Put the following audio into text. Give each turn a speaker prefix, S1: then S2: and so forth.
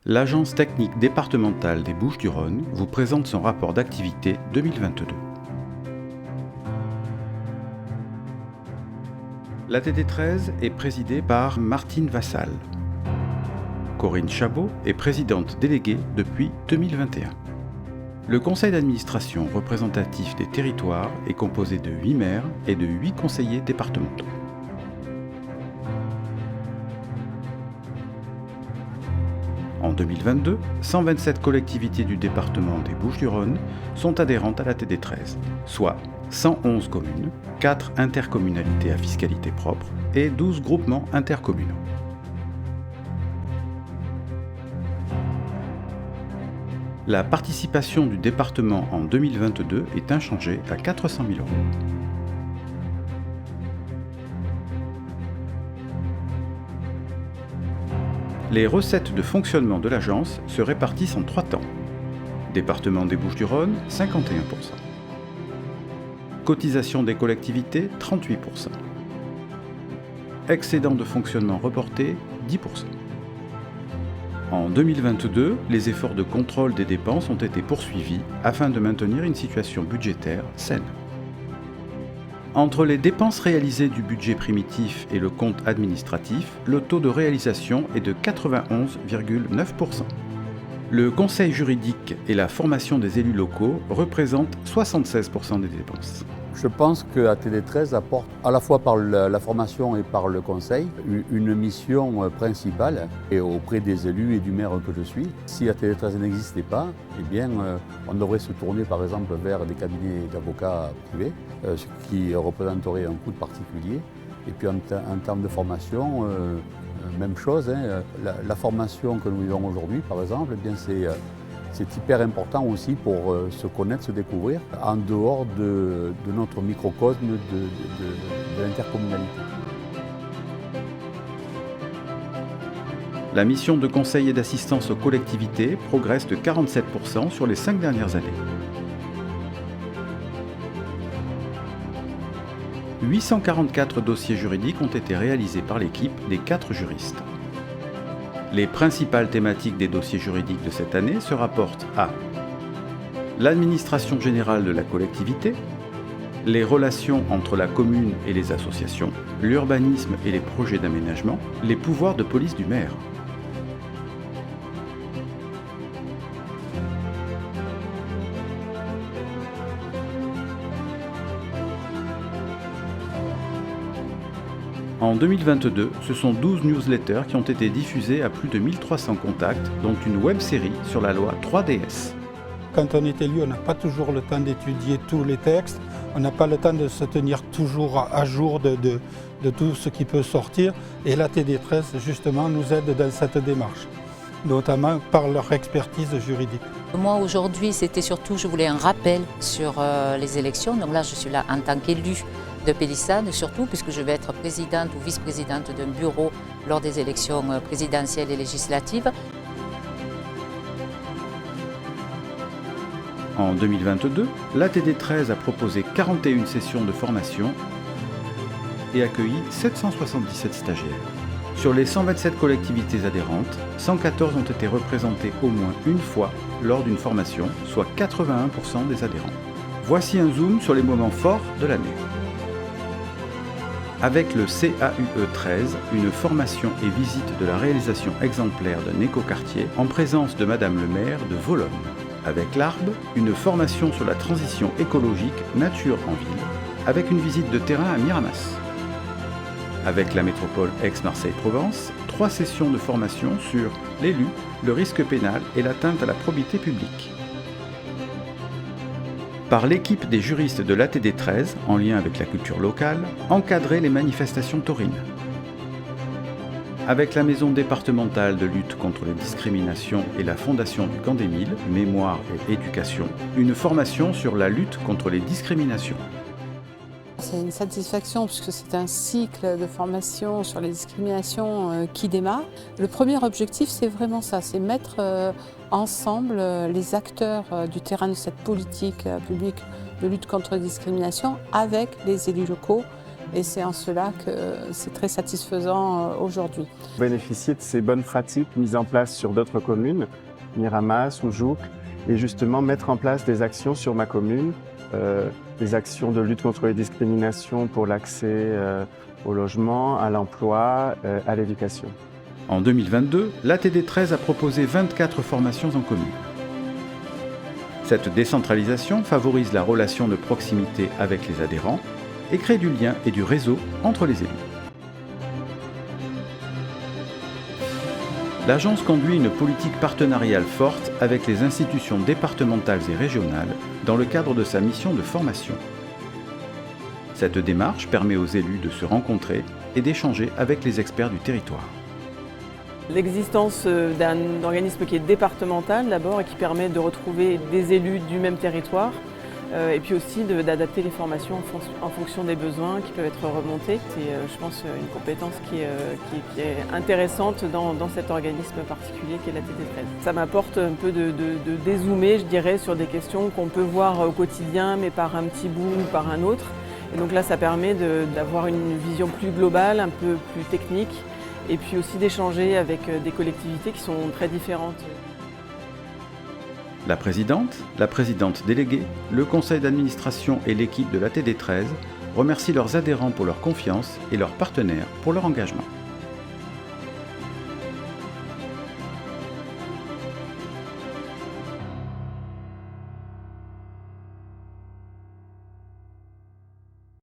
S1: l'Agence technique départementale des Bouches-du-Rhône vous présente son rapport d'activité 2022. L'ATD 13 est présidée par Martine Vassal. Corinne Chabot est présidente déléguée depuis 2021. Le conseil d'administration représentatif des territoires est composé de 8 maires et de 8 conseillers départementaux. En 2022, 127 collectivités du département des Bouches-du-Rhône sont adhérentes à l'ATD 13, soit 111 communes, 4 intercommunalités à fiscalité propre et 12 groupements intercommunaux. La participation du département en 2022 est inchangée à 400 000 €. Les recettes de fonctionnement de l'agence se répartissent en 3 temps. Département des Bouches-du-Rhône, 51%. Cotisation des collectivités, 38%. Excédent de fonctionnement reporté, 10%. En 2022, les efforts de contrôle des dépenses ont été poursuivis afin de maintenir une situation budgétaire saine. Entre les dépenses réalisées du budget primitif et le compte administratif, le taux de réalisation est de 91,9%. Le conseil juridique et la formation des élus locaux représentent 76% des dépenses.
S2: Je pense que ATD 13 apporte, à la fois par la formation et par le conseil, une mission principale et auprès des élus et du maire que je suis. Si ATD 13 n'existait pas, eh bien, on devrait se tourner par exemple vers des cabinets d'avocats privés, ce qui représenterait un coût particulier. Et puis en termes de formation, même chose. La formation que nous vivons aujourd'hui, par exemple, eh bien, c'est hyper important aussi pour se connaître, se découvrir, en dehors de notre microcosme de l'intercommunalité.
S1: La mission de conseil et d'assistance aux collectivités progresse de 47% sur les 5 dernières années. 844 dossiers juridiques ont été réalisés par l'équipe des 4 juristes. Les principales thématiques des dossiers juridiques de cette année se rapportent à l'administration générale de la collectivité, les relations entre la commune et les associations, l'urbanisme et les projets d'aménagement, les pouvoirs de police du maire. En 2022, ce sont 12 newsletters qui ont été diffusés à plus de 1300 contacts, dont une web-série sur la loi 3DS.
S3: Quand on est élu, on n'a pas toujours le temps d'étudier tous les textes, on n'a pas le temps de se tenir toujours à jour de tout ce qui peut sortir. Et l'ATD 13, justement, nous aide dans cette démarche, notamment par leur expertise juridique.
S4: Moi, aujourd'hui, c'était surtout, je voulais un rappel sur les élections. Donc là, je suis là en tant qu'élu de Pélissade, surtout puisque je vais être présidente ou vice-présidente d'un bureau lors des élections présidentielles et législatives.
S1: En 2022, l'ATD 13 a proposé 41 sessions de formation et accueilli 777 stagiaires. Sur les 127 collectivités adhérentes, 114 ont été représentées au moins une fois lors d'une formation, soit 81% des adhérents. Voici un zoom sur les moments forts de l'année. Avec le CAUE 13, une formation et visite de la réalisation exemplaire d'un écoquartier en présence de Madame le maire de Vologne. Avec l'ARB, une formation sur la transition écologique nature en ville, avec une visite de terrain à Miramas. Avec la métropole Aix-Marseille-Provence, 3 sessions de formation sur l'élu, le risque pénal et l'atteinte à la probité publique. Par l'équipe des juristes de l'ATD 13, en lien avec la culture locale, encadrer les manifestations taurines. Avec la Maison départementale de lutte contre les discriminations et la Fondation du Camp des Milles, Mémoire et Éducation, une formation sur la lutte contre les discriminations.
S5: C'est une satisfaction puisque c'est un cycle de formation sur les discriminations qui démarre. Le premier objectif, c'est vraiment ça, c'est mettre ensemble les acteurs du terrain de cette politique publique de lutte contre les discriminations avec les élus locaux et c'est en cela que c'est très satisfaisant aujourd'hui.
S6: Bénéficier de ces bonnes pratiques mises en place sur d'autres communes, Miramas ou Jouques, et justement mettre en place des actions sur ma commune, des actions de lutte contre les discriminations pour l'accès au logement, à l'emploi, à l'éducation.
S1: En 2022, l'ATD 13 a proposé 24 formations en commune. Cette décentralisation favorise la relation de proximité avec les adhérents et crée du lien et du réseau entre les élus. L'agence conduit une politique partenariale forte avec les institutions départementales et régionales dans le cadre de sa mission de formation. Cette démarche permet aux élus de se rencontrer et d'échanger avec les experts du territoire.
S7: L'existence d'un organisme qui est départemental d'abord et qui permet de retrouver des élus du même territoire et puis aussi d'adapter les formations en fonction des besoins qui peuvent être remontés. C'est, je pense, une compétence qui est intéressante dans cet organisme particulier qui est l'ATD 13. Ça m'apporte un peu de dézoomer, je dirais, sur des questions qu'on peut voir au quotidien mais par un petit bout ou par un autre. Et donc là, ça permet d'avoir une vision plus globale, un peu plus technique, et puis aussi d'échanger avec des collectivités qui sont très différentes.
S1: La présidente déléguée, le conseil d'administration et l'équipe de l'ATD 13 remercient leurs adhérents pour leur confiance et leurs partenaires pour leur engagement.